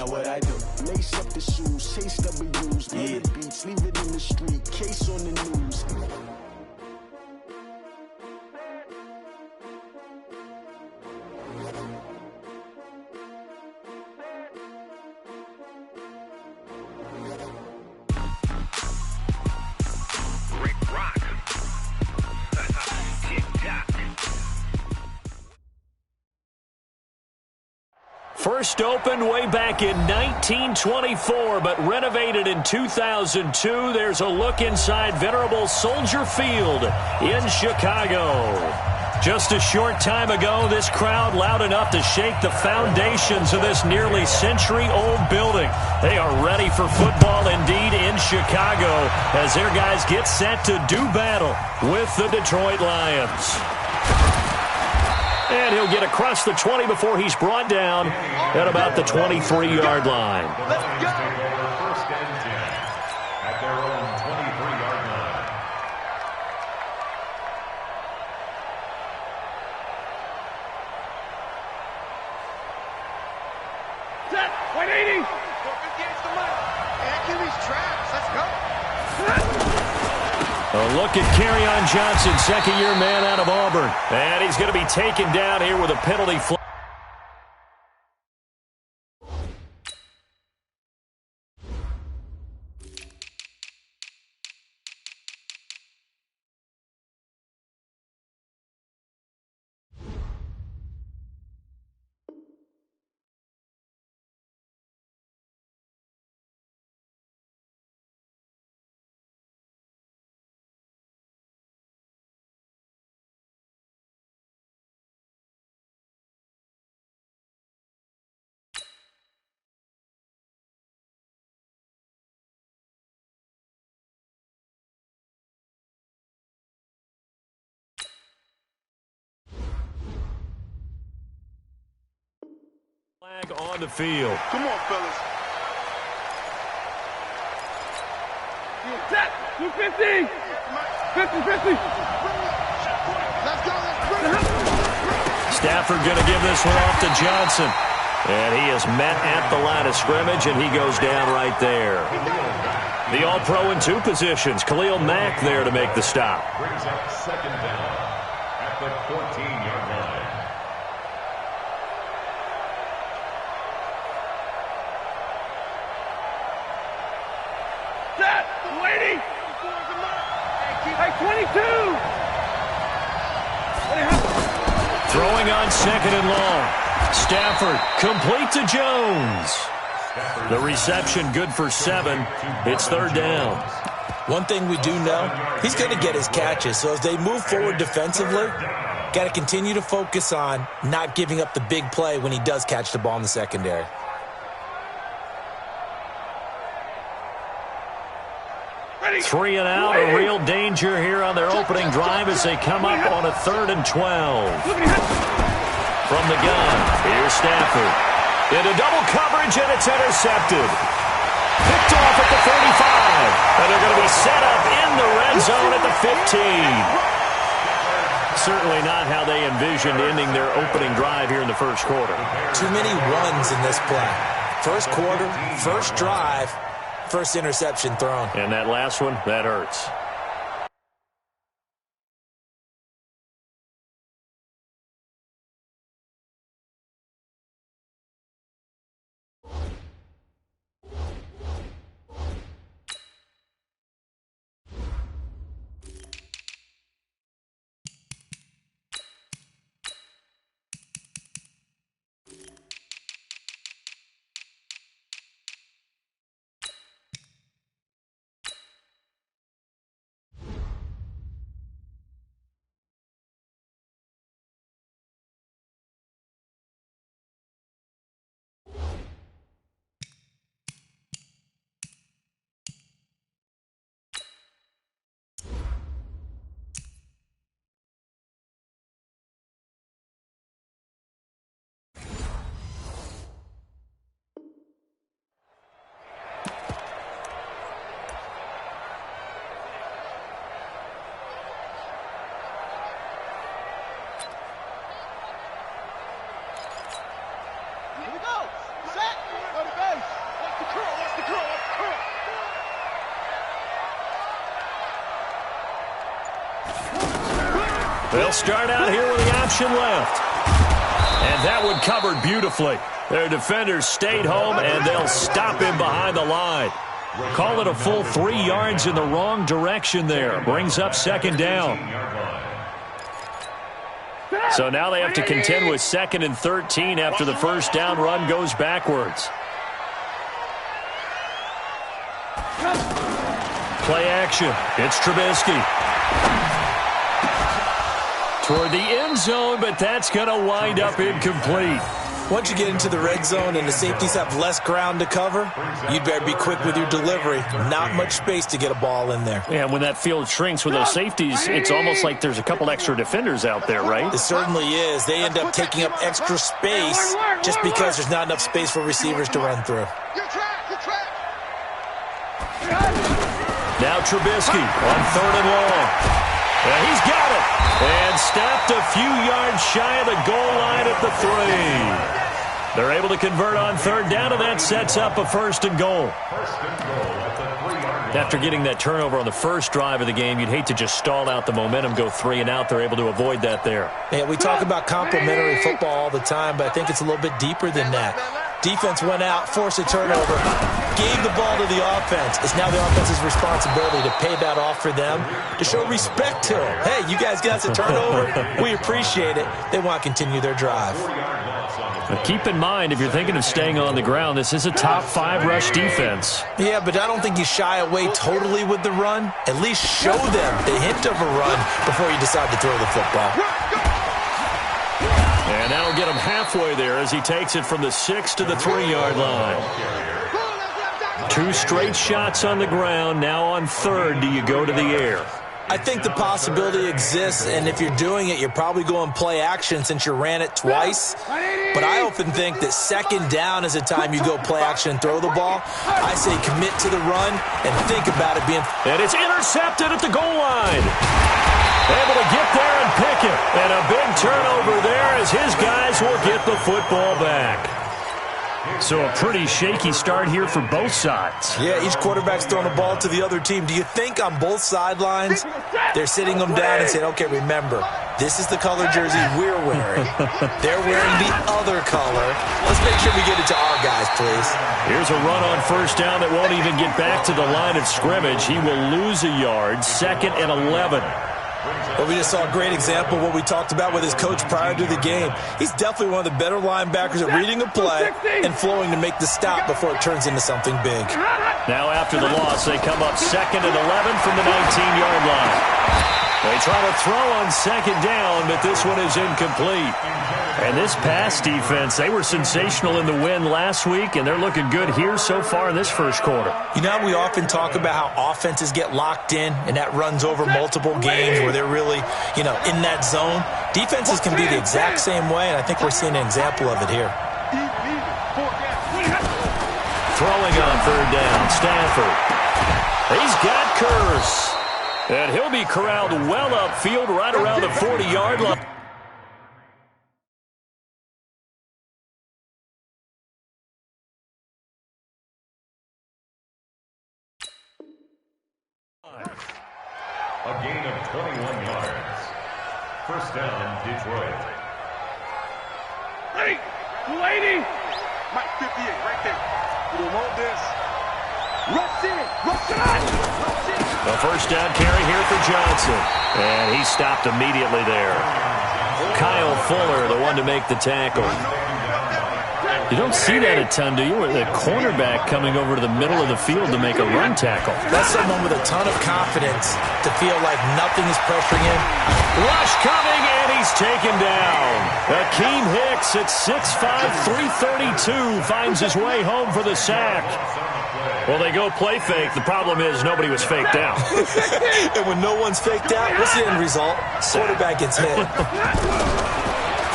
Now what I do? Lace up the shoes, chase W's, yeah. The beats, leave it in the street, case on the news. First opened way back in 1924, but renovated in 2002. There's a look inside venerable Soldier Field in Chicago. Just a short time ago, this crowd loud enough to shake the foundations of this nearly century-old building. They are ready for football indeed in Chicago as their guys get set to do battle with the Detroit Lions. And he'll get across the 20 before he's brought down at about the 23-yard line. Let's go. First and 10 at their own 23-yard line. Set. 180. 458's the money. And QB's traps. Let's go. A look at Kerryon Johnson, second-year man out of Auburn. And he's going to be taken down here with a penalty flag. Flag on the field. Come on, fellas. Set. 250. 50-50. Let's go. Let's bring it. Stafford going to give this one off to Johnson. And he is met at the line of scrimmage, and he goes down right there. The All-Pro in two positions. Khalil Mack there to make the stop. Brings up second down at the 14-yard line. Set. 280. Hey, 22. Throwing on second and long. Stafford complete to Jones. The reception good for 7. It's third down. One thing we do know, he's going to get his catches. So as they move forward defensively, got to continue to focus on not giving up the big play when he does catch the ball in the secondary. Three and out, a real danger here on their opening drive as they come up on a 3rd and 12. From the gun, here's Stafford. Into double coverage, and it's intercepted. Picked off at the 35. And they're going to be set up in the red zone at the 15. Certainly not how they envisioned ending their opening drive here in the first quarter. Too many ones in this play. First quarter, first drive, first interception thrown. And that last one, that hurts. They'll start out here with the option left. And that one covered beautifully. Their defenders stayed home, and they'll stop him behind the line. Call it a full 3 yards in the wrong direction there. Brings up second down. So now they have to contend with 2nd and 13 after the first down run goes backwards. Play action. It's Trubisky. Toward the end zone, but that's going to wind up incomplete. Once you get into the red zone and the safeties have less ground to cover, you'd better be quick with your delivery. Not much space to get a ball in there. Yeah, when that field shrinks with those safeties, it's almost like there's a couple extra defenders out there, right? It certainly is. They end up taking up extra space just because there's not enough space for receivers to run through. Now Trubisky on 3rd and long. And he's got it. And stopped a few yards shy of the goal line at the 3. They're able to convert on 3rd down, and that sets up a 1st and goal. After getting that turnover on the first drive of the game, you'd hate to just stall out the momentum, go 3 and out. They're able to avoid that there. Yeah, we talk about complementary football all the time, but I think it's a little bit deeper than that. Defense went out, forced a turnover, gave the ball to the offense. It's now the offense's responsibility to pay that off for them, to show respect to them. Hey, you guys got us a turnover. We appreciate it. They want to continue their drive. But keep in mind, if you're thinking of staying on the ground, this is a top 5 rush defense. Yeah, but I don't think you shy away totally with the run. At least show them the hint of a run before you decide to throw the football. And that'll get him halfway there as he takes it from the 6 to the 3-yard line. 2 straight shots on the ground. Now on 3rd, do you go to the air? I think the possibility exists, and if you're doing it, you're probably going play action since you ran it twice. But I often think that 2nd down is a time you go play action and throw the ball. I say commit to the run and think about it being... And it's intercepted at the goal line. Able to get there and pick it. And a big turnover there as his guys will get the football back. So a pretty shaky start here for both sides. Yeah, each quarterback's throwing the ball to the other team. Do you think on both sidelines they're sitting them down and saying, okay, remember, this is the color jersey we're wearing. They're wearing the other color. Let's make sure we get it to our guys, please. Here's a run on 1st down that won't even get back to the line of scrimmage. He will lose a yard, 2nd and 11. Well, we just saw a great example of what we talked about with his coach prior to the game. He's definitely one of the better linebackers at reading a play and flowing to make the stop before it turns into something big. Now after the loss, they come up 2nd and 11 from the 19-yard line. They try to throw on 2nd down, but this one is incomplete. And this pass defense, they were sensational in the win last week, and they're looking good here so far in this first quarter. You know, we often talk about how offenses get locked in, and that runs over multiple games where they're really, in that zone. Defenses can be the exact same way, and I think we're seeing an example of it here. Throwing on 3rd down, Stafford. He's got Curse. And he'll be corralled well upfield right around the 40-yard line. A gain of 21 yards. 1st down, Detroit. Ready? 280. Mike 58 right there. We don't want this. Rush in. Rush it out. Rush in. A 1st down carry here for Johnson. And he stopped immediately there. Kyle Fuller, the one to make the tackle. You don't see that a ton, do you? Where the cornerback coming over to the middle of the field to make a run tackle. That's someone with a ton of confidence to feel like nothing is pressuring him. Rush coming, and he's taken down. Akeem Hicks at 6'5", 332 finds his way home for the sack. Well, they go play fake. The problem is nobody was faked out. And when no one's faked out, what's the end result? Quarterback gets hit.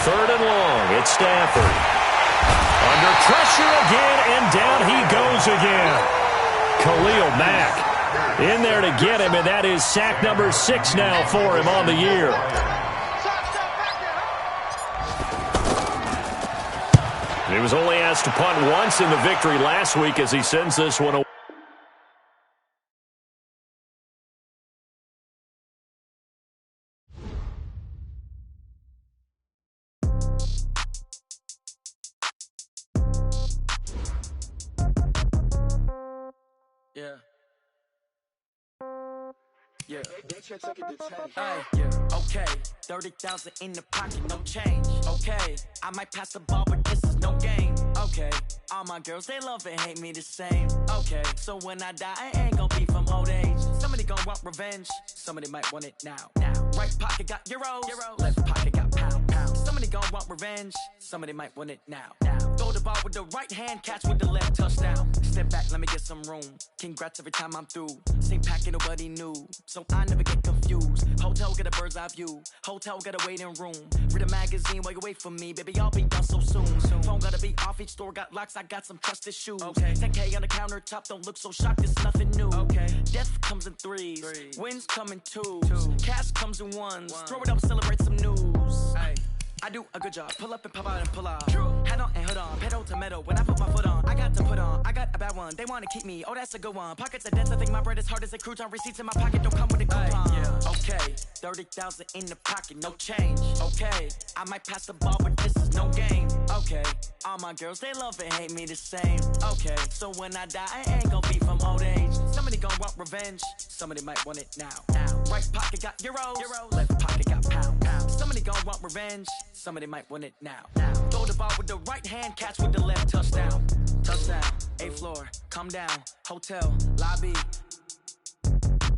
3rd and long. It's Stafford. Under pressure again, and down he goes again. Khalil Mack in there to get him, and that is sack number 6 now for him on the year. He was only asked to punt once in the victory last week as he sends this one away. Yeah. Yeah. Hey, yeah. Okay. 30,000 in the pocket, no change. Okay. I might pass the ball, but this is no game. Okay. All my girls, they love and hate me the same. Okay. So when I die, I ain't gonna be from old age. Somebody gon' want revenge. Somebody might want it now. Right pocket got euros. Left pocket got pound. Somebody gon' want revenge. Somebody might want it now. Throw the ball with the right hand, catch with the left, touchdown. Step back, let me get some room. Congrats every time I'm through. Same packet, nobody knew. So I never get confused. Hotel get a bird's eye view. Hotel got a waiting room. Read a magazine while you wait for me. Baby, I'll be done so soon. Phone gotta be off, each store got locks. I got some trusted shoes. 10K on the countertop, don't look so shocked, it's nothing new. Death comes in threes. Wins come in twos. Cash comes in ones. Throw it up, celebrate some news. I do a good job. Pull up and pop out and pull out. Head on and hood on. Pedal to metal. When I put my foot on, I got to put on. I got a bad one. They want to keep me. Oh, that's a good one. Pockets are dense. I think my bread is hard as a crouton. Receipts in my pocket don't come with a coupon. Okay. 30,000 in the pocket. No change. Okay. I might pass the ball, but this is no game. Okay. All my girls, they love and hate me the same. Okay. So when I die, I ain't gonna be from old age. Somebody gon' want revenge. Somebody might want it now. Right pocket got euros. Left pocket got pound. Somebody gon' want revenge. Somebody might want it now. Throw the ball with the right hand, catch with the left, touchdown. Touchdown, 8th floor, come down. Hotel, lobby.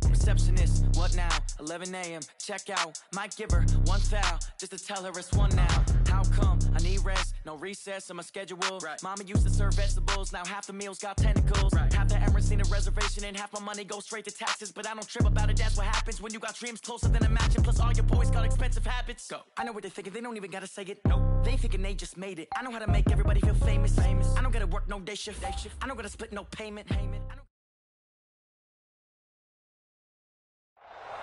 Receptionist, what now? 11 a.m., check out. Might give her one foul, just to tell her it's one now. How come? I need rest, no recess in my schedule. Mama used to serve vegetables, now half the meals got tentacles. Half the Emirates need a reservation and half my money goes straight to taxes. But I don't trip about it, that's what happens when you got dreams closer than a matching. Plus all your boys got expensive habits. Go. I know what they're thinking, they don't even gotta say it. Nope. They thinking they just made it. I know how to make everybody feel famous. I don't gotta work no day shift. I don't gotta split no payment.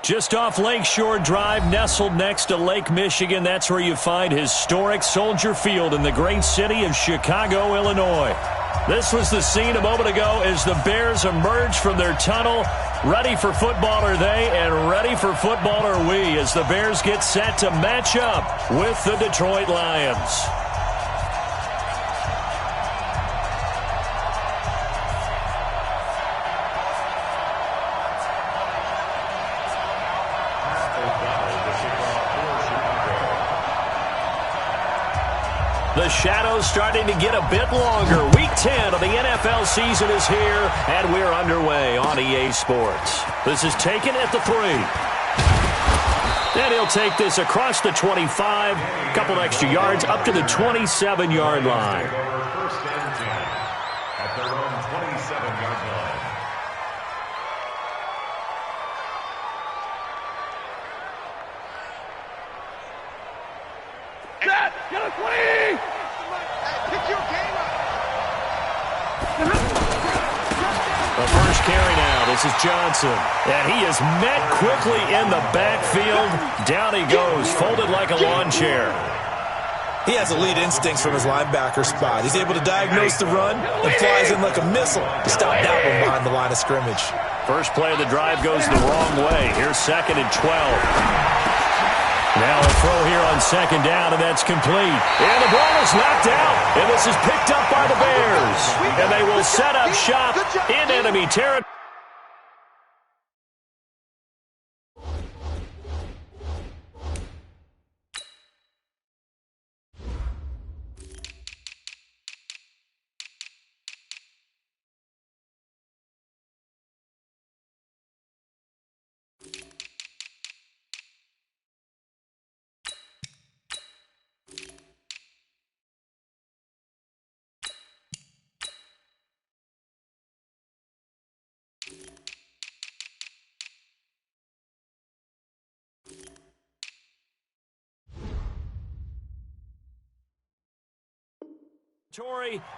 Just off Lakeshore Drive, nestled next to Lake Michigan, that's where you find historic Soldier Field in the great city of Chicago, Illinois. This was the scene a moment ago as the Bears emerged from their tunnel. Ready for football are they, and ready for football are we, as the Bears get set to match up with the Detroit Lions. The shadows starting to get a bit longer. Week 10 of the NFL season is here, and we're underway on EA Sports. This is taken at the 3. And he'll take this across the 25, a couple extra yards, up to the 27-yard line. First and 10 at their own 27-yard line. Get a 20! Pick your game up. The first carry now. This is Johnson. And he is met quickly in the backfield. Down he goes, folded like a lawn chair. He has elite instincts from his linebacker spot. He's able to diagnose the run and flies in like a missile to stop that one behind the line of scrimmage. First play of the drive goes the wrong way. Here's 2nd and 12. Now a throw here on 2nd down, and that's complete. And the ball is knocked out, and this is picked up by the Bears. And they will set up shop in enemy territory.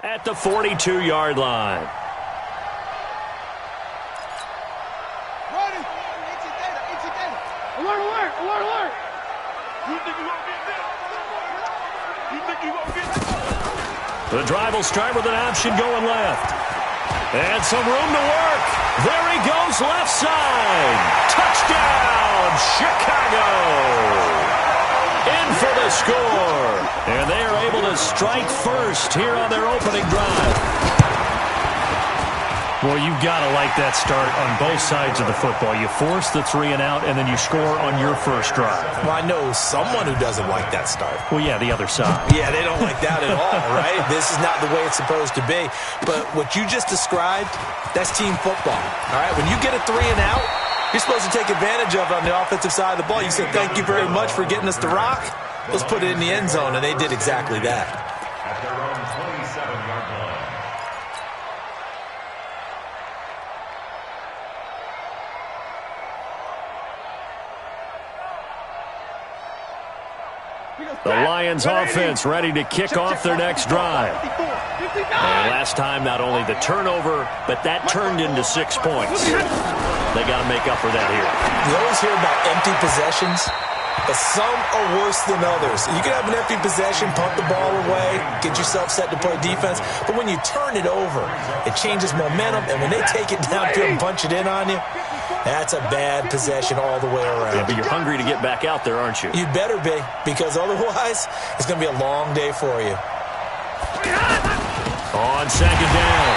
At the 42-yard line. Ready? Ancient data. Alert! You think you won't get this? You think you won't get this? The drive will start with an option going left. And some room to work. There he goes, left side. Touchdown, Chicago. In for the score. And they are able to strike first here on their opening drive. Well, you've got to like that start on both sides of the football. You force the 3 and out, and then you score on your first drive. Well, I know someone who doesn't like that start. Well, yeah, the other side. Yeah, they don't like that at all, right? This is not the way it's supposed to be. But what you just described, that's team football, all right? When you get a 3 and out, you're supposed to take advantage of it on the offensive side of the ball. You said, thank you very much for getting us the rock. Let's put it in the end zone, and they did exactly that. At their own 27-yard line. The Lions offense ready to kick off their next drive. And last time, not only the turnover, but that turned into 6 points. They got to make up for that here. You always hear about empty possessions, but some are worse than others. You can have an empty possession, punt the ball away, get yourself set to play defense, but when you turn it over, it changes momentum, and when they take it downfield and punch it in on you, that's a bad possession all the way around. Yeah, but you're hungry to get back out there, aren't you? You'd better be, because otherwise, it's going to be a long day for you. On second down,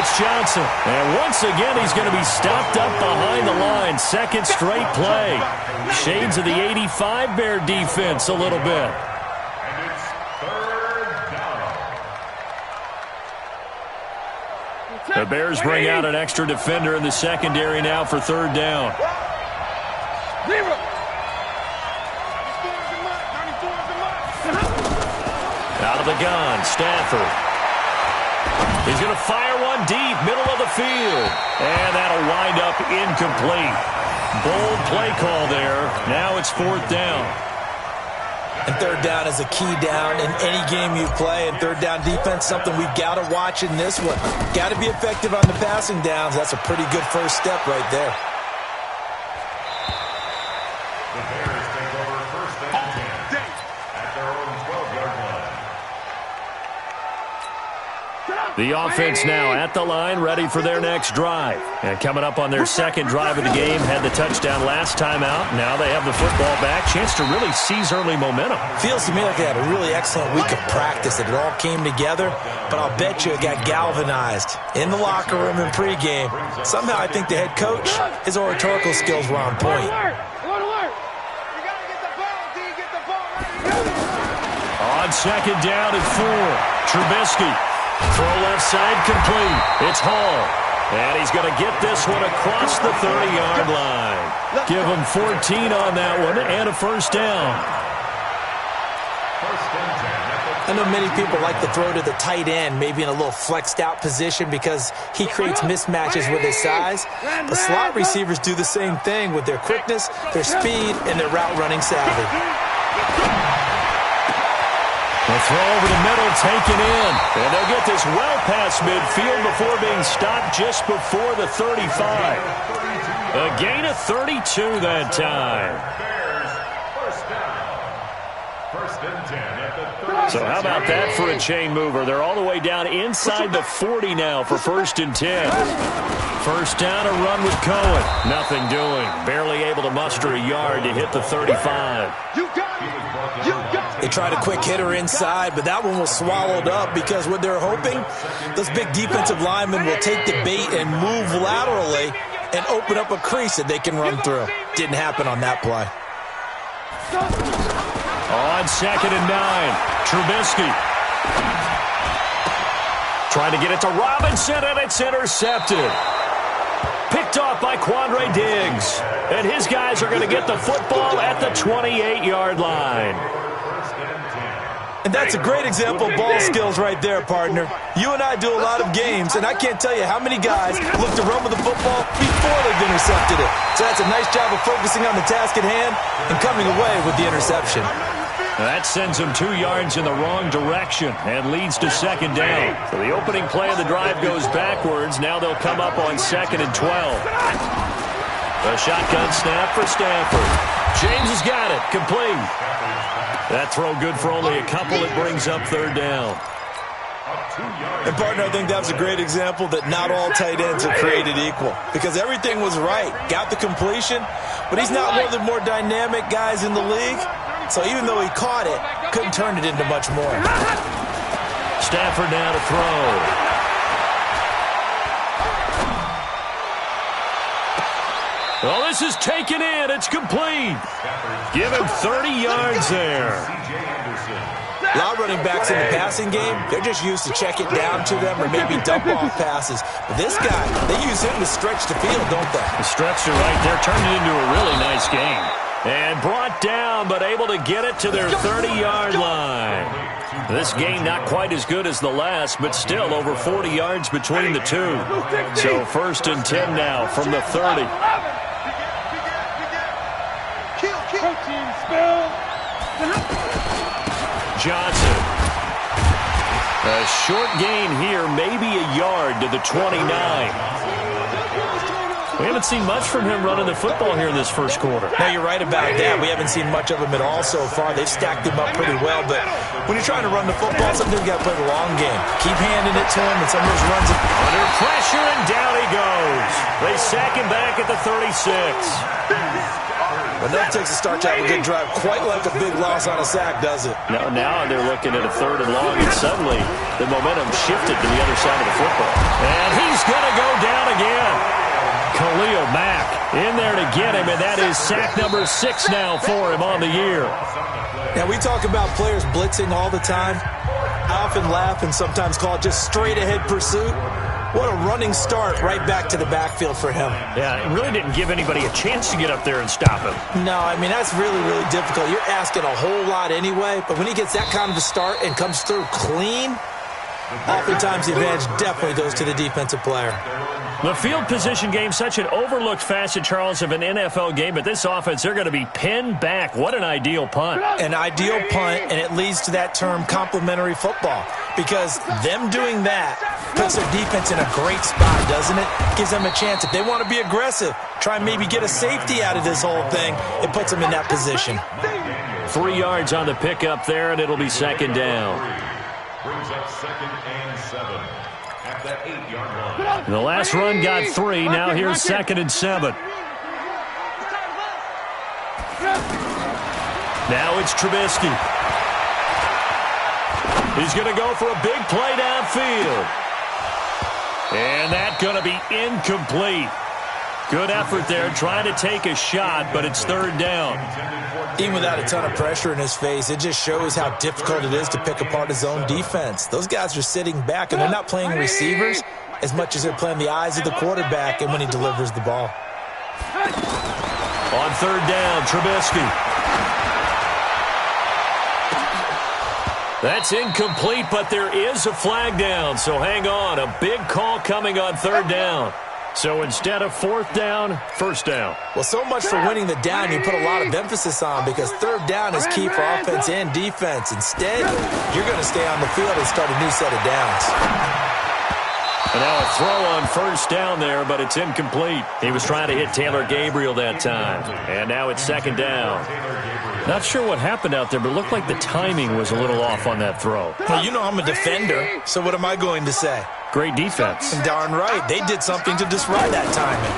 it's Johnson. And once again, he's going to be stopped up behind the line. Second straight play. Shades of the 85 Bear defense a little bit. And it's third down. The Bears bring out an extra defender in the secondary now for third down. Out of the gun, Stafford. He's going to fire one deep, middle of the field. And that'll wind up incomplete. Bold play call there. Now it's fourth down. And third down is a key down in any game you play. And third down defense, something we've got to watch in this one. Got to be effective on the passing downs. That's a pretty good first step right there. The Bears take over first and 10 at their own 12-yard line. The offense now at the line, ready for their next drive. And coming up on their second drive of the game, had the touchdown last time out. Now they have the football back. Chance to really seize early momentum. Feels to me like they had a really excellent week of practice. It all came together, but I'll bet you it got galvanized in the locker room in pregame. Somehow I think the head coach, his oratorical skills were on point. On second down and 4, Trubisky. Throw left side complete. It's Hall. And he's going to get this one across the 30-yard line. Give him 14 on that one and a first down. I know many people like to throw to the tight end, maybe in a little flexed out position because he creates mismatches with his size. But slot receivers do the same thing with their quickness, their speed, and their route running savvy. The throw over the middle taken in. And they'll get this well past midfield before being stopped just before the 35. A gain of 32 that time. First and 10 at the 30. So how about that for a chain mover? They're all the way down inside the 40 now for first and 10. First down, a run with Cohen. Nothing doing. Barely able to muster a yard to hit the 35. They tried a quick hitter inside, but that one was swallowed up because what they're hoping, those big defensive linemen will take the bait and move laterally and open up a crease that they can run through. Didn't happen on that play. On second and 9, Trubisky. Trying to get it to Robinson, and it's intercepted. Picked off by Quandre Diggs. And his guys are going to get the football at the 28-yard line. And that's a great example of ball skills right there, partner. You and I do a lot of games, and I can't tell you how many guys look to run with the football before they've intercepted it. So that's a nice job of focusing on the task at hand and coming away with the interception. That sends them 2 yards in the wrong direction and leads to second down. So the opening play of the drive goes backwards. Now they'll come up on second and 12. A shotgun snap for Stafford. James has got it. Complete. That throw good for only a couple. It brings up third down. And, partner, I think that was a great example that not all tight ends are created equal because everything was right. Got the completion, but he's not one of the more dynamic guys in the league. So even though he caught it, couldn't turn it into much more. Stafford now to throw. Oh, this is taken in. It's complete. Give him 30 yards there. A lot of running backs in the passing game, they're just used to check it down to them or maybe dump off passes. But this guy, they use him to stretch the field, don't they? The stretcher right there turned it into a really nice game. And brought down, but able to get it to their 30-yard line. This game not quite as good as the last, but still over 40 yards between the two. So 1st and 10 now from the 30. Johnson. A short gain here, maybe a yard to the 29. We haven't seen much from him running the football here in this first quarter. No, you're right about that. We haven't seen much of him at all so far. They've stacked him up pretty well, but when you're trying to run the football, sometimes you got to play the long game. Keep handing it to him, and some of those runs... Under pressure, and down he goes. They sack him back at the 36. But that takes a start to have a good drive. Quite like a big loss on a sack, does it? Now they're looking at a 3rd and long, and suddenly the momentum shifted to the other side of the football. And he's going to go down again. Khalil Mack in there to get him, and that is sack number 6 now for him on the year. Now, we talk about players blitzing all the time. I often laugh and sometimes call it just straight-ahead pursuit. What a running start right back to the backfield for him. Yeah, it really didn't give anybody a chance to get up there and stop him. No, I mean, that's really, really difficult. You're asking a whole lot anyway, but when he gets that kind of a start and comes through clean, oftentimes the advantage definitely goes to the defensive player. The field position game, such an overlooked facet, Charles, of an NFL game, but this offense, they're going to be pinned back. What an ideal punt. An ideal punt, and it leads to that term complementary football, because them doing that puts their defense in a great spot, doesn't it? Gives them a chance. If they want to be aggressive, try and maybe get a safety out of this whole thing, it puts them in that position. 3 yards on the pickup there, and it'll be 2nd down. Brings up 2nd and 7 at the 8-yard line. The last run got 3. Now here's 2nd and 7. Now it's Trubisky. He's going to go for a big play downfield. And that's going to be incomplete. Good effort there, trying to take a shot, but it's 3rd down. Even without a ton of pressure in his face, it just shows how difficult it is to pick apart his own defense. Those guys are sitting back, and they're not playing receivers as much as they're playing the eyes of the quarterback and when he delivers the ball. On 3rd down, Trubisky. That's incomplete, but there is a flag down, so hang on. A big call coming on 3rd down. So instead of 4th down, 1st down. Well, so much for winning the down you put a lot of emphasis on, because 3rd down is key for offense and defense. Instead, you're going to stay on the field and start a new set of downs. And now a throw on 1st down there, but it's incomplete. He was trying to hit Taylor Gabriel that time. And now it's 2nd down. Not sure what happened out there, but it looked like the timing was a little off on that throw. Well, you know I'm a defender, so what am I going to say? Great defense. And darn right, they did something to disrupt that timing.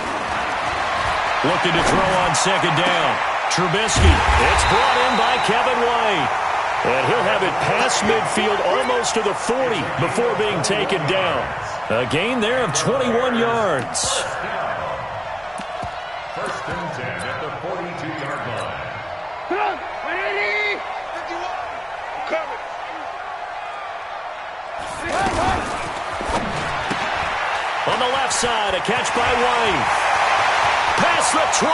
Looking to throw on 2nd down. Trubisky. It's brought in by Kevin White. And he'll have it past midfield almost to the 40 before being taken down. A gain there of 21 yards. 1st and 10 at the 42-yard line. On the left side, a catch by White. Past the 20.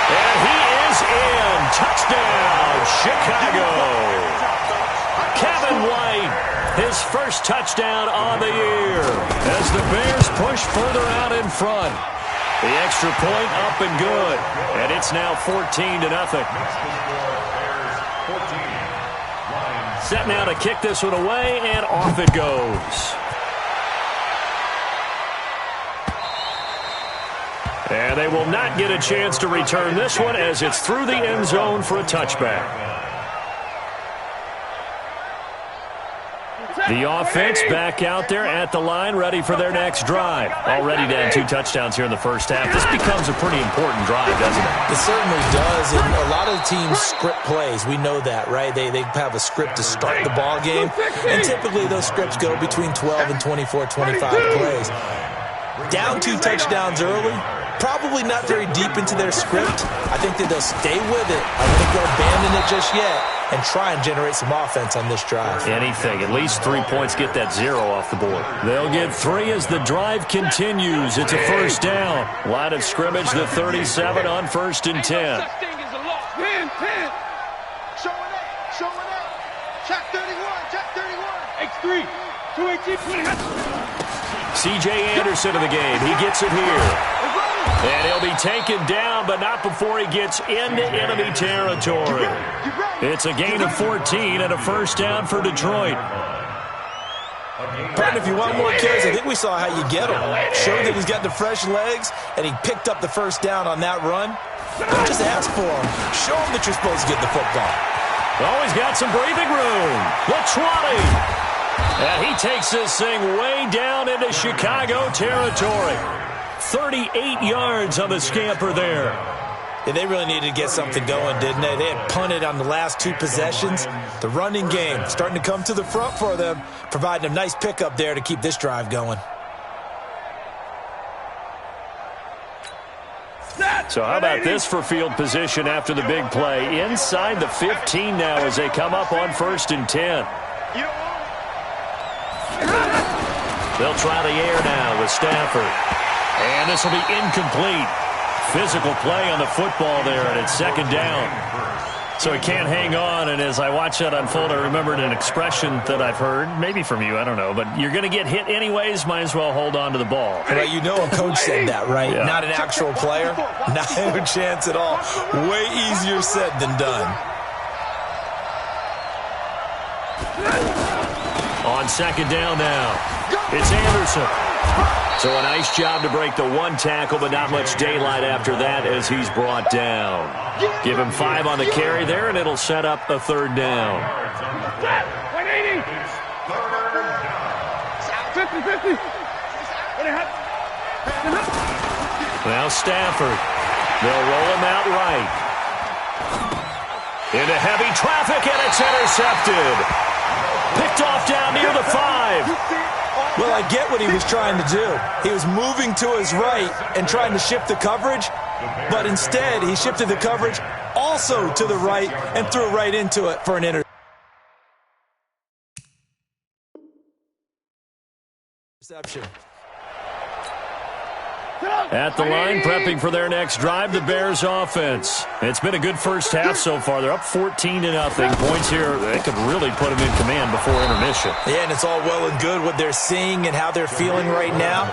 And he is in. Touchdown, Chicago. Kevin White, his first touchdown on the year as the Bears push further out in front. The extra point up and good. And it's now 14-0. Set now to kick this one away, and off it goes. And they will not get a chance to return this one as it's through the end zone for a touchback. The offense back out there at the line, ready for their next drive. Already down 2 touchdowns here in the first half. This becomes a pretty important drive, doesn't it? It certainly does, and a lot of the teams script plays. We know that, right? They have a script to start the ball game, and typically those scripts go between 12 and 24, 25 plays. Down 2 touchdowns early, Probably not very deep into their script. I think that they'll stay with it. I don't think they'll abandon it just yet and try and generate some offense on this drive. Anything. At least 3 points, get that 0 off the board. They'll get 3 as the drive continues. It's a first down. Line of scrimmage, the 37 on 1st and 10. Pin. Showing up. Check 31. X3. 218. C.J. Anderson of the game. He gets it here. And he'll be taken down, but not before he gets into enemy territory. It's a gain of 14 and a first down for Detroit. Partner, if you want more carries, I think we saw how you get him. Showed that he's got the fresh legs, and he picked up the first down on that run. Don't just ask for him. Show him that you're supposed to get the football. Oh, he's got some breathing room. The 20. And he takes this thing way down into Chicago territory. 38 yards on the scamper there. Yeah, they really needed to get something going, didn't they? They had punted on the last 2 possessions. The running game starting to come to the front for them, providing a nice pickup there to keep this drive going. So how about this for field position after the big play? Inside the 15 now as they come up on 1st and 10. They'll try the air now with Stafford. And this will be incomplete. Physical play on the football there, and it's 2nd down. So he can't hang on, and as I watch that unfold, I remembered an expression that I've heard, maybe from you, I don't know, but you're going to get hit anyways, might as well hold on to the ball. Right, you know a coach said that, right? Yeah. Not an actual player? Not a chance at all. Way easier said than done. On 2nd down now, it's Anderson. So a nice job to break the 1 tackle, but not much daylight after that as he's brought down. Give him 5 on the carry there, and it'll set up a 3rd down. 180. 50. Now Stafford. They'll roll him out right. Into heavy traffic, and it's intercepted. Picked off down near the 5. Well, I get what he was trying to do. He was moving to his right and trying to shift the coverage, but instead he shifted the coverage also to the right and threw right into it for an interception. At the line, prepping for their next drive, the Bears offense. It's been a good first half so far. They're up 14-0. Points here, they could really put them in command before intermission. Yeah, and it's all well and good what they're seeing and how they're feeling right now.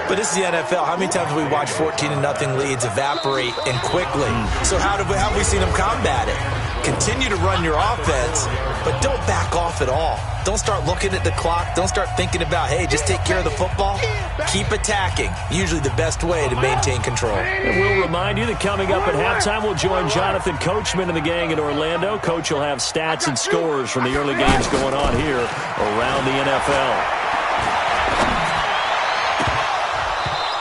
But this is the NFL. How many times have we watched 14-0 leads evaporate and quickly? So how have we seen them combat it? Continue to run your offense, but don't back off at all. Don't start looking at the clock. Don't start thinking about, hey, just take care of the football. Keep attacking. Usually the best way to maintain control. And we'll remind you that coming up at halftime, we'll join Jonathan Coachman and the gang in Orlando. Coach will have stats and scores from the early games going on here around the NFL.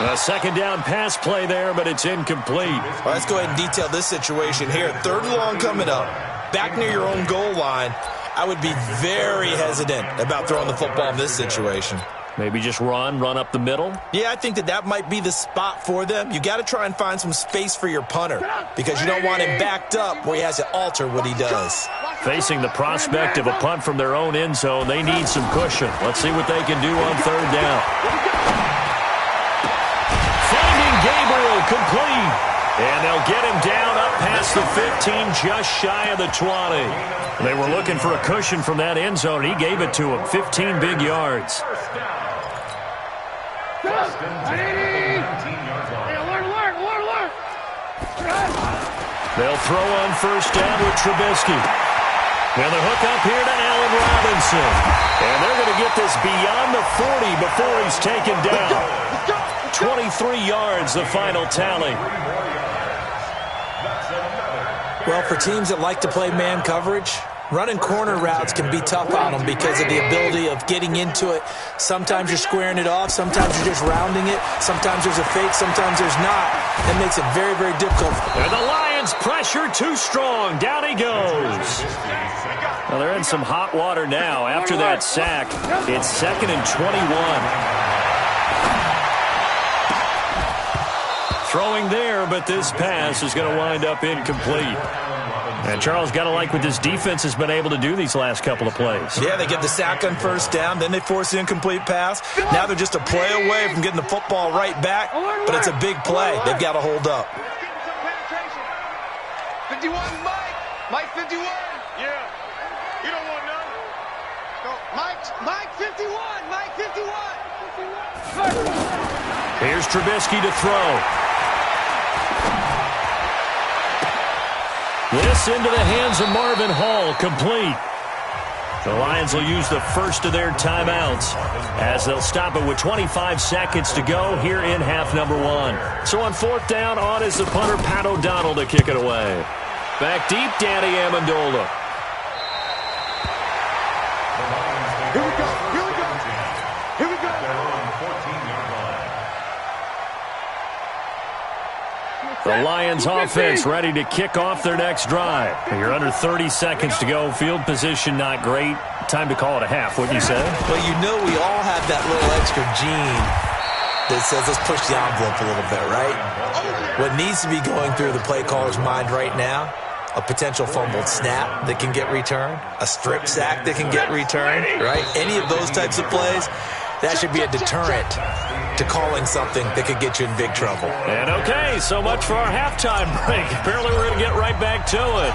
A 2nd down pass play there, but it's incomplete. All right, let's go ahead and detail this situation here. 3rd and long coming up. Back near your own goal line. I would be very hesitant about throwing the football in this situation. Maybe just run up the middle? Yeah, I think that might be the spot for them. You got to try and find some space for your punter because you don't want him backed up where he has to alter what he does. Facing the prospect of a punt from their own end zone, they need some cushion. Let's see what they can do on 3rd down. Finding Gabriel complete. And they'll get him down up past the 15, just shy of the 20. They were looking for a cushion from that end zone. He gave it to him. 15 big yards. They'll throw on 1st down with Trubisky. And the hook up here to Allen Robinson. And they're going to get this beyond the 40 before he's taken down. 23 yards, the final tally. Well, for teams that like to play man coverage, running corner routes can be tough on them because of the ability of getting into it. Sometimes you're squaring it off. Sometimes you're just rounding it. Sometimes there's a fake. Sometimes there's not. That makes it very, very difficult. And the Lions pressure too strong. Down he goes. Well, they're in some hot water now. After that sack, it's 2nd and 21. Throwing there, but this pass is going to wind up incomplete. And Charles, got to like what this defense has been able to do these last couple of plays. Yeah, they get the sack on first down, then they force the incomplete pass. Now they're just a play away from getting the football right back, but it's a big play. They've got to hold up. 51, Mike 51. Yeah. You don't want none. Go, Mike 51. Mike 51. Here's Trubisky to throw. This into the hands of Marvin Hall, complete. The Lions will use the first of their timeouts as they'll stop it with 25 seconds to go here in half number 1. So on fourth down, on is the punter, Pat O'Donnell, to kick it away. Back deep, Danny Amendola. Here we go. Here we go. Here we go. The Lions offense ready to kick off their next drive. You're under 30 seconds to go. Field position not great. Time to call it a half, wouldn't you say? Well, you know we all have that little extra gene that says let's push the envelope a little bit, right? What needs to be going through the play caller's mind right now, a potential fumbled snap that can get returned, a strip sack that can get returned, right? Any of those types of plays, that should be a deterrent to calling something that could get you in big trouble. And okay, so much for our halftime break. Apparently we're going to get right back to it.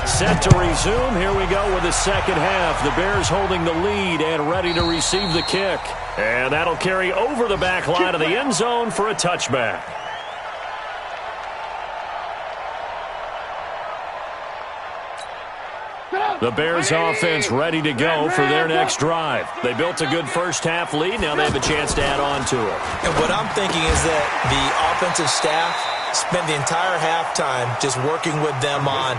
Set to resume. Here we go with the second half. The Bears holding the lead and ready to receive the kick. And that'll carry over the back line of the end zone for a touchback. The Bears offense ready to go for their next drive. They built a good first-half lead. Now they have a chance to add on to it. And what I'm thinking is that the offensive staff spent the entire halftime just working with them on,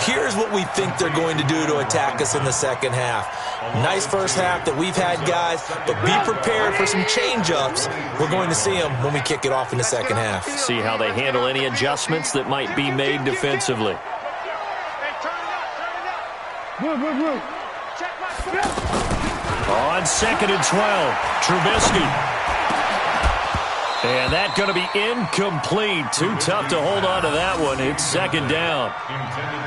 here's what we think they're going to do to attack us in the second half. Nice first half that we've had, guys, but be prepared for some change-ups. We're going to see them when we kick it off in the second half. See how they handle any adjustments that might be made defensively. On 2nd and 12, Trubisky. And that's going to be incomplete. Too tough to hold on to that one. It's second down.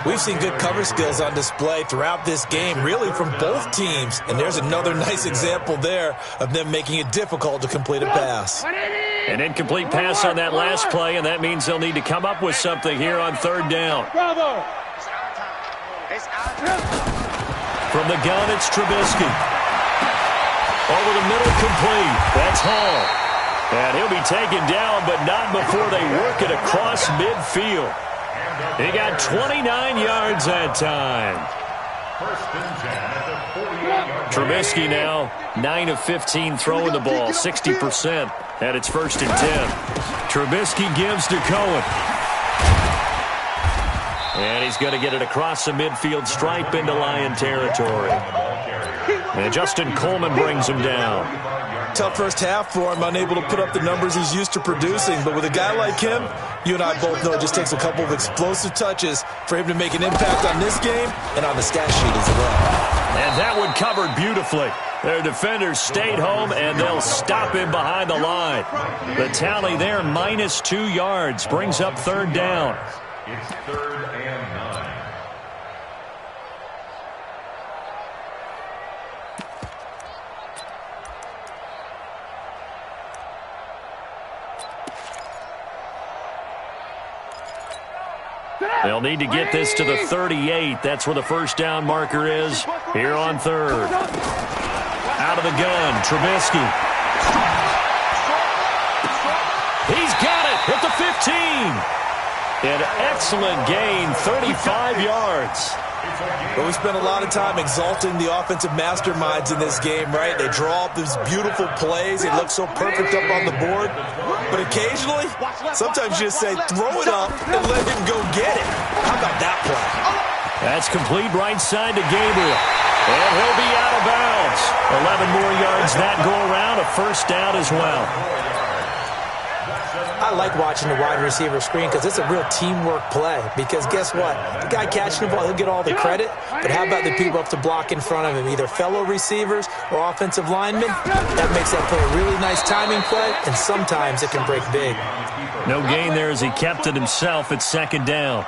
We've seen good cover skills on display throughout this game, really from both teams. And there's another nice example there of them making it difficult to complete a pass. An incomplete pass on that last play, and that means they'll need to come up with something here on third down. From the gun, it's Trubisky. Over the middle, complete. That's Hall. And he'll be taken down, but not before they work it across midfield. He got 29 yards that time. Trubisky now 9 of 15 throwing the ball, 60%. And it's 1st and 10. Trubisky gives to Cohen. And he's going to get it across the midfield stripe into Lion territory. And Justin Coleman brings him down. Tough first half for him, unable to put up the numbers he's used to producing. But with a guy like him, you and I both know it just takes a couple of explosive touches for him to make an impact on this game and on the stat sheet as well. And that one covered beautifully. Their defenders stayed home, and they'll stop him behind the line. The tally there, minus 2 yards, brings up third down. It's 3rd and 9. They'll need to get this to the 38. That's where the first down marker is here on third. Out of the gun, Trubisky. He's got it at the 15. An excellent gain, 35 yards. But we spent a lot of time exalting the offensive masterminds in this game, right? They draw up these beautiful plays. They look so perfect up on the board. But occasionally, sometimes you just say, throw it up and let him go get it. How about that play? That's complete right side to Gabriel. And he'll be out of bounds. 11 more yards that go around, a first down as well. I like watching the wide receiver screen because it's a real teamwork play. Because guess what? The guy catching the ball, he'll get all the credit. But how about the people up to block in front of him, either fellow receivers or offensive linemen? That makes that play a really nice timing play, and sometimes it can break big. No gain there as he kept it himself at second down.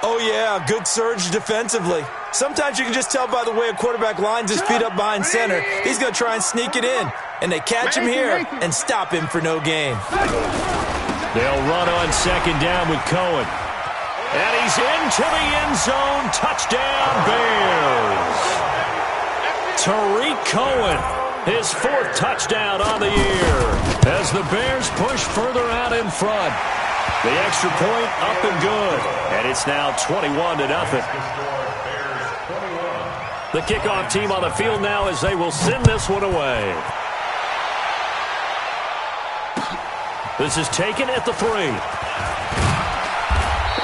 Oh, yeah, good surge defensively. Sometimes you can just tell by the way a quarterback lines his feet up behind center. He's going to try and sneak it in. And they catch him here and stop him for no gain. They'll run on second down with Cohen. And he's into the end zone. Touchdown, Bears. Tariq Cohen, his 4th touchdown on the year. As the Bears push further out in front. The extra point up and good. And it's now 21-0. The kickoff team on the field now as they will send this one away. This is taken at the 3.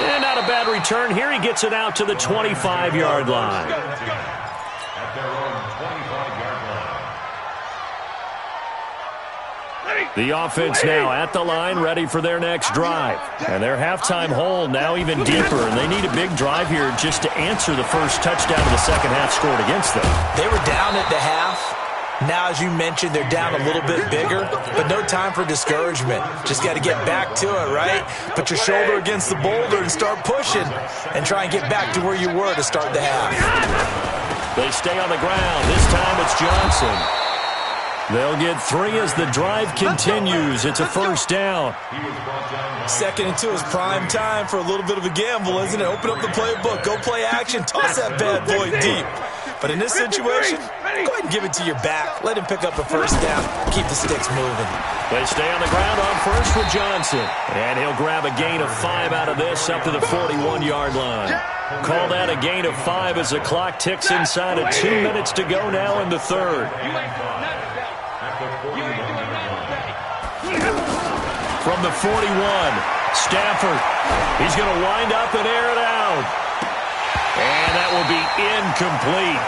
And not a bad return here. He gets it out to the 25-yard line. At their own 25-yard line. The offense now at the line, ready for their next drive. And their halftime hole now even deeper, and they need a big drive here just to answer the first touchdown of the second half scored against them. They were down at the half. Now, as you mentioned, they're down a little bit bigger, but no time for discouragement. Just got to get back to it, right? Put your shoulder against the boulder and start pushing and try and get back to where you were to start the half. They stay on the ground. This time it's Johnson. They'll get 3 as the drive continues. It's a first down. 2nd and 2 is prime time for a little bit of a gamble, isn't it? Open up the playbook. Go play action. Toss that bad boy deep. But in this situation, go ahead and give it to your back. Let him pick up a first down. Keep the sticks moving. They stay on the ground on first with Johnson. And he'll grab a gain of 5 out of this up to the 41-yard line. Call that a gain of 5 as the clock ticks inside of 2 minutes to go now in the third. From the 41, Stafford. He's going to wind up and air it out. And that will be incomplete.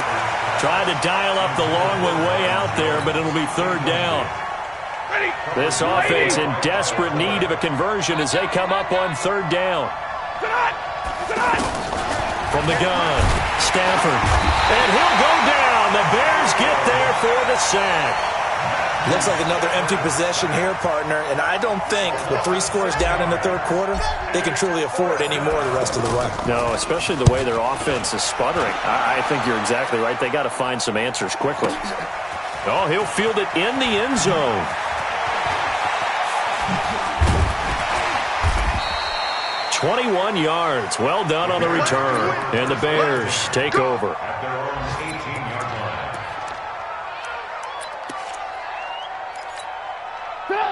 Tried to dial up the long one way out there, but it'll be third down. This offense in desperate need of a conversion as they come up on third down. From the gun, Stafford. And he'll go down. The Bears get there for the sack. Looks like another empty possession here, partner, and I don't think with 3 scores down in the third quarter, they can truly afford any more the rest of the way. No, especially the way their offense is sputtering. I think you're exactly right. They got to find some answers quickly. Oh, he'll field it in the end zone. "21 yards. Well done on the return. And the Bears take over. At their own 18-yard line.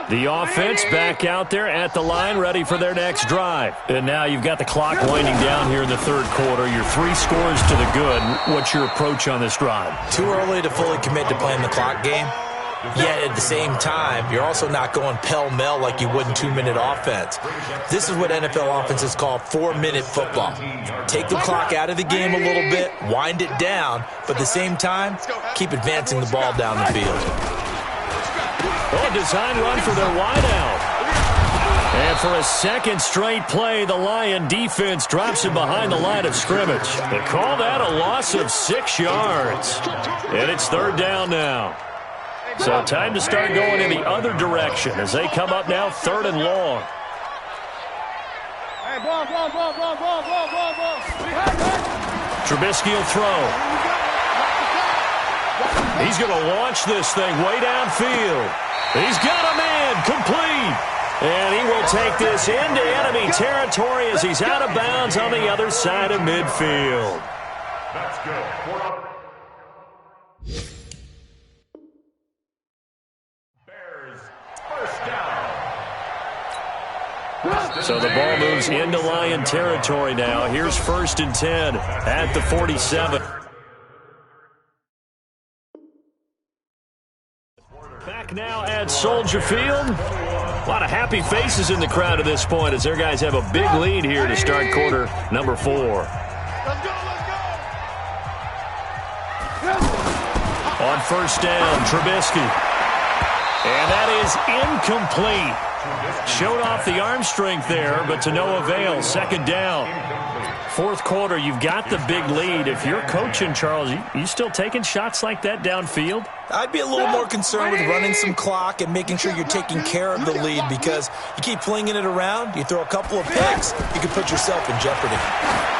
The offense back out there at the line, ready for their next drive. And now you've got the clock winding down here in the third quarter. Your 3 scores to the good. What's your approach on this drive? Too early to fully commit to playing the clock game. Yet at the same time, you're also not going pell-mell like you would in 2-minute offense. This is what NFL offenses call 4-minute football. Take the clock out of the game a little bit, wind it down, but at the same time, keep advancing the ball down the field. Oh, design run for their wideout. And for a second straight play, the Lion defense drops it behind the line of scrimmage. They call that a loss of 6 yards. And it's third down now. So time to start going in the other direction as they come up now third and long. Trubisky will throw. He's going to launch this thing way downfield. He's got a man complete. And he will take this into enemy territory as he's out of bounds on the other side of midfield. That's good. Bears, first down. So the ball moves into Lion territory now. Here's 1st and 10 at the 47. Back now at Soldier Field. A lot of happy faces in the crowd at this point as their guys have a big lead here to start quarter number 4. Let's go, let's go. On first down, Trubisky. And that is incomplete. Showed off the arm strength there, but to no avail. Second down. Fourth quarter, you've got the big lead. If you're coaching, Charles, you still taking shots like that downfield? I'd be a little more concerned with running some clock and making sure you're taking care of the lead, because you keep flinging it around, you throw a couple of picks, you can put yourself in jeopardy.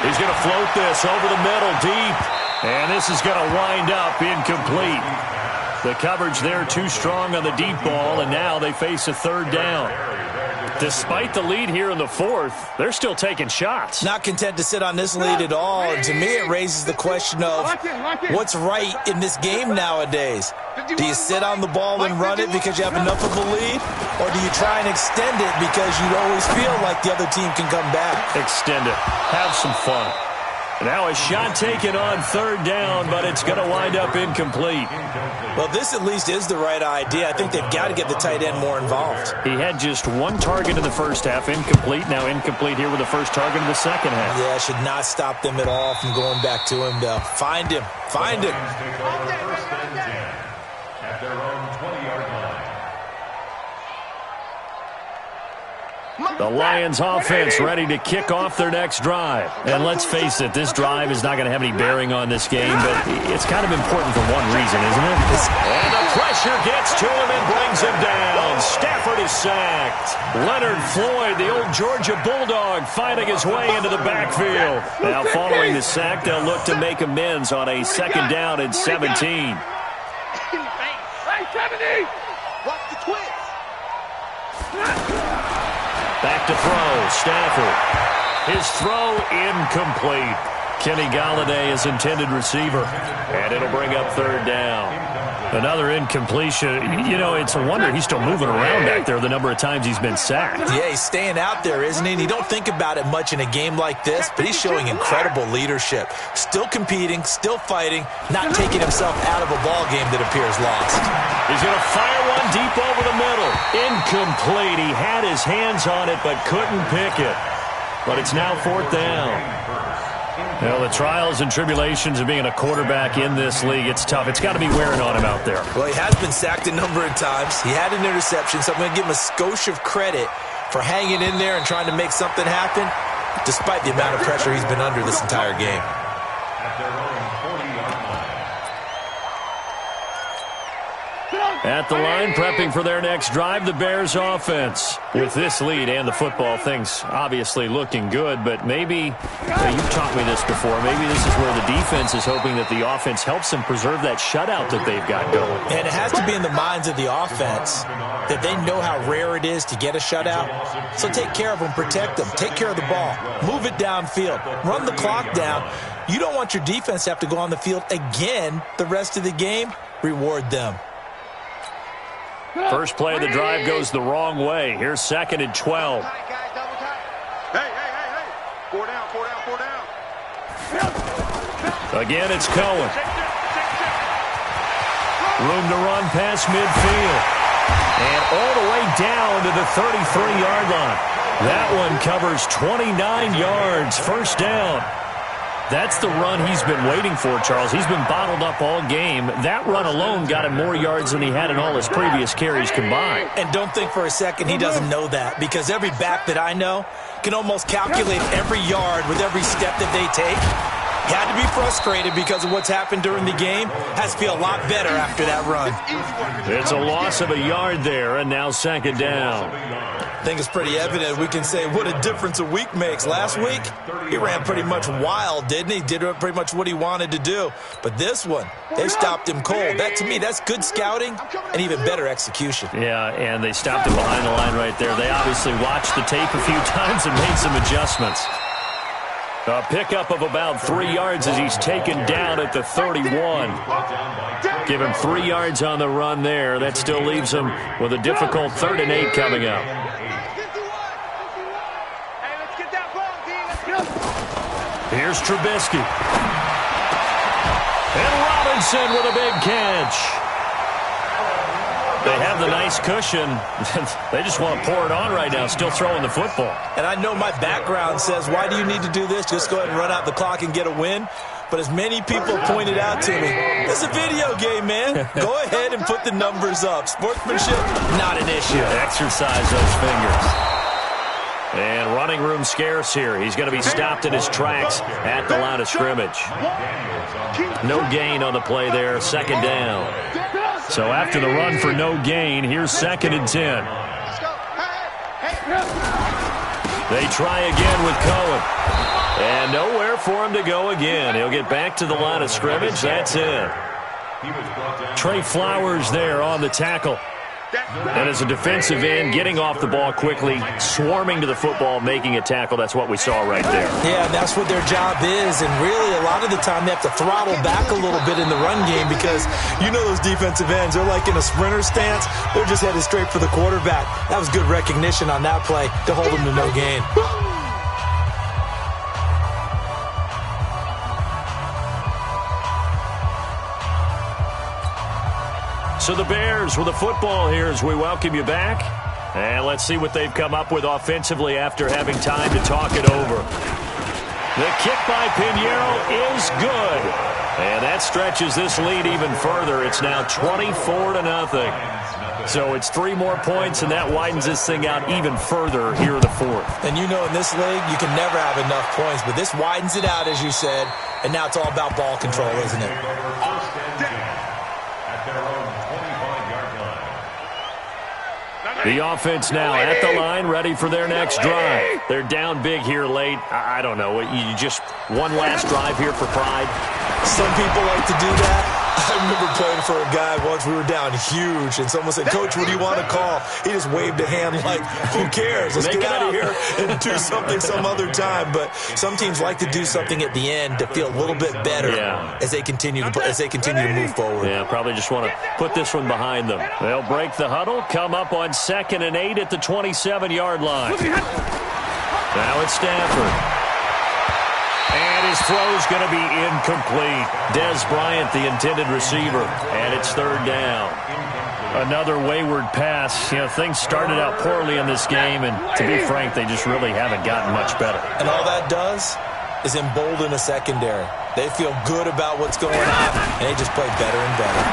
He's going to float this over the middle deep, and this is going to wind up incomplete. The coverage there too strong on the deep ball, and now they face a third down. Despite the lead here in the fourth, they're still taking shots. Not content to sit on this lead at all, and to me it raises the question of what's right in this game nowadays. Do you sit on the ball and run it because you have enough of a lead, or do you try and extend it because you always feel like the other team can come back? Extend it. Have some fun. Now a shot taken on third down, but it's going to wind up incomplete. Well, this at least is the right idea. I think they've got to get the tight end more involved. He had just one target in the first half, incomplete. Now incomplete here with the first target in the second half. Yeah, should not stop them at all from going back to him, though. Find him. Find him. At their own 20-yard line. The Lions offense ready to kick off their next drive. And let's face it, this drive is not going to have any bearing on this game, but it's kind of important for one reason, isn't it? And the pressure gets to him and brings him down. Stafford is sacked. Leonard Floyd, the old Georgia Bulldog, fighting his way into the backfield. Now following the sack, they'll look to make amends on a second down and 17. Watch the twist. Back to throw, Stafford. His throw incomplete. Kenny Galladay is intended receiver, and it'll bring up third down. Another incompletion. You know, it's a wonder he's still moving around back there the number of times he's been sacked. Yeah, he's staying out there, isn't he? And you don't think about it much in a game like this, but he's showing incredible leadership. Still competing, still fighting, not taking himself out of a ball game that appears lost. He's going to fire one deep over the middle. Incomplete. He had his hands on it but couldn't pick it. But it's now fourth down. Well, the trials and tribulations of being a quarterback in this league, it's tough. It's got to be wearing on him out there. Well, he has been sacked a number of times. He had an interception, so I'm going to give him a skosh of credit for hanging in there and trying to make something happen, despite the amount of pressure he's been under this entire game. At their own 40-yard line. At the line, prepping for their next drive, the Bears offense. With this lead and the football, things obviously looking good, but maybe, you've taught me this before, maybe this is where the defense is hoping that the offense helps them preserve that shutout that they've got going. And it has to be in the minds of the offense that they know how rare it is to get a shutout. So take care of them, protect them, take care of the ball, move it downfield, run the clock down. You don't want your defense to have to go on the field again the rest of the game. Reward them. First play of the drive goes the wrong way. Here's second and 12. Hey. 4 down. Again, it's Cohen. Room to run past midfield. And all the way down to the 33-yard line. That one covers 29 yards. First down. That's the run he's been waiting for, Charles. He's been bottled up all game. That run alone got him more yards than he had in all his previous carries combined. And don't think for a second he doesn't know that, because every back that I know can almost calculate every yard with every step that they take. He had to be frustrated because of what's happened during the game. Has to feel a lot better after that run. It's a loss of a yard there, and now second down. I think it's pretty evident. We can say what a difference a week makes. Last week, he ran pretty much wild, didn't he? Did pretty much what he wanted to do. But this one, they stopped him cold. That, to me, that's good scouting and even better execution. Yeah, and they stopped him behind the line right there. They obviously watched the tape a few times and made some adjustments. A pickup of about 3 yards as he's taken down at the 31. Give him 3 yards on the run there. That still leaves him with a difficult 3rd and 8 coming up. Here's Trubisky. And Robinson with a big catch. They have the nice cushion. They just want to pour it on right now, still throwing the football. And I know my background says, why do you need to do this? Just go ahead and run out the clock and get a win. But as many people pointed out to me, it's a video game, man. Go ahead and put the numbers up. Sportsmanship, not an issue. Exercise those fingers. And running room scarce here. He's going to be stopped in his tracks at the line of scrimmage. No gain on the play there, second down. So after the run for no gain, here's 2nd and 10. They try again with Cohen. And nowhere for him to go again. He'll get back to the line of scrimmage. That's it. Trey Flowers there on the tackle. And as a defensive end, getting off the ball quickly, swarming to the football, making a tackle. That's what we saw right there. Yeah, that's what their job is. And really, a lot of the time, they have to throttle back a little bit in the run game because you know those defensive ends, they're like in a sprinter stance. They're just headed straight for the quarterback. That was good recognition on that play to hold them to no gain. So the Bears with the football here as we welcome you back. And let's see what they've come up with offensively after having time to talk it over. The kick by Pinheiro is good. And that stretches this lead even further. It's now 24-0. So it's 3 more points, and that widens this thing out even further here in the 4th. And you know in this league, you can never have enough points. But this widens it out, as you said. And now it's all about ball control, isn't it? The offense now at the line, ready for their next drive. They're down big here late. I don't know. You just one last drive here for pride. Some people like to do that. I remember playing for a guy once. We were down huge, and someone said, "Coach, what do you want to call?" He just waved a hand like, "Who cares? Let's get out of here and do something some other time." But some teams like to do something at the end to feel a little bit better as they continue to move forward. Yeah, probably just want to put this one behind them. They'll break the huddle, come up on 2nd and 8 at the 27-yard line. Now it's Stafford. And his throw's going to be incomplete. Dez Bryant, the intended receiver, and it's 3rd down. Another wayward pass. You know, things started out poorly in this game, and to be frank, they just really haven't gotten much better. And all that does is embolden a secondary. They feel good about what's going on, and they just play better and better.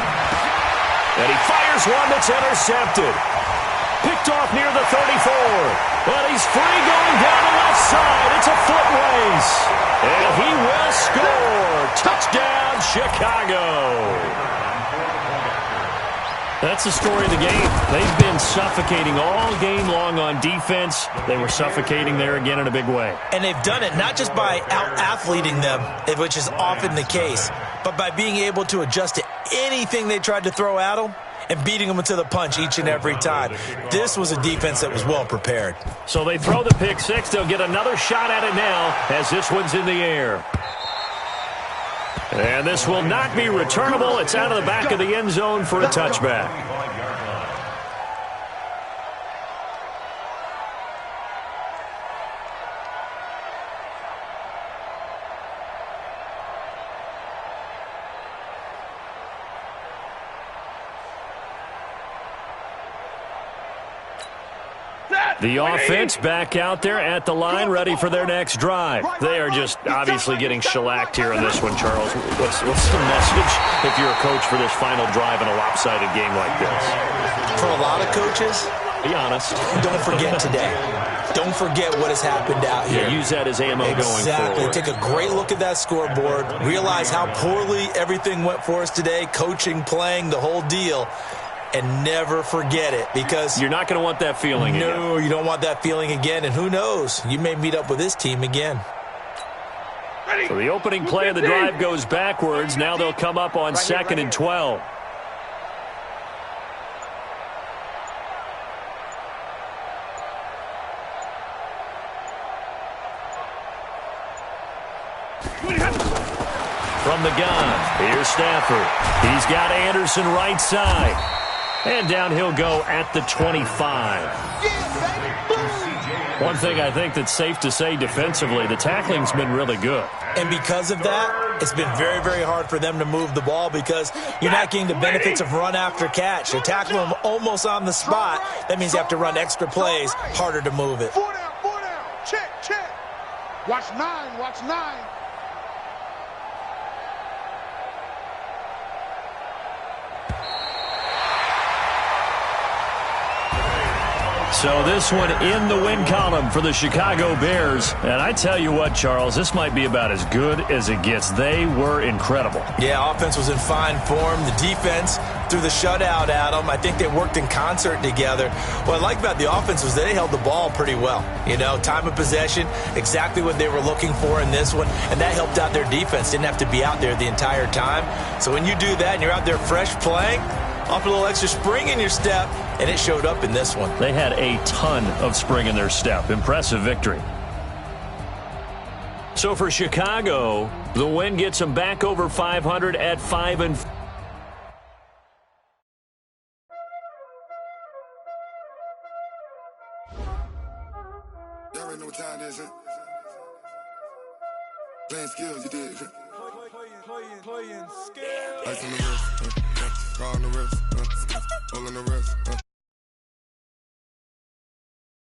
And he fires one that's intercepted. Picked off near the 34. But he's free going down the left side. It's a foot race. And he will score. Touchdown, Chicago. That's the story of the game. They've been suffocating all game long on defense. They were suffocating there again in a big way. And they've done it not just by out-athleting them, which is often the case, but by being able to adjust to anything they tried to throw at them and beating them to the punch each and every time. This was a defense that was well prepared. So they throw the pick six. They'll get another shot at it now as this one's in the air. And this will not be returnable. It's out of the back of the end zone for a touchback. The offense back out there at the line, ready for their next drive. They are just obviously getting shellacked here in this one, Charles. What's the message if you're a coach for this final drive in a lopsided game like this? For a lot of coaches, be honest. Don't forget today. Don't forget what has happened out here. Yeah, use that as ammo going forward. Exactly. Take a great look at that scoreboard. Realize how poorly everything went for us today. Coaching, playing, the whole deal. And never forget it, because you're not going to want that feeling again. No, you don't want that feeling again. And who knows? You may meet up with this team again. So the opening play of the drive goes backwards. Now they'll come up on 2nd and 12. From the gun, here's Stafford. He's got Anderson right side. And down he'll go at the 25. One thing I think that's safe to say defensively, the tackling's been really good. And because of that, it's been very, very hard for them to move the ball because you're not getting the benefits of run after catch. They're tackling them almost on the spot. That means you have to run extra plays, harder to move it. 4 down. Check. Watch 9. So this one in the win column for the Chicago Bears. And I tell you what, Charles, this might be about as good as it gets. They were incredible. Yeah, offense was in fine form. The defense threw the shutout at them. I think they worked in concert together. What I like about the offense was they held the ball pretty well. You know, time of possession, exactly what they were looking for in this one. And that helped out their defense. Didn't have to be out there the entire time. So when you do that and you're out there fresh playing, off a little extra spring in your step, and it showed up in this one. They had a ton of spring in their step. Impressive victory. So for Chicago, the win gets them back over 500 at 5-4. Y'all already know what time it is, huh? Playing skills, you did. Playing skills. Ice on the wrist, car on the wrist, all on the wrist,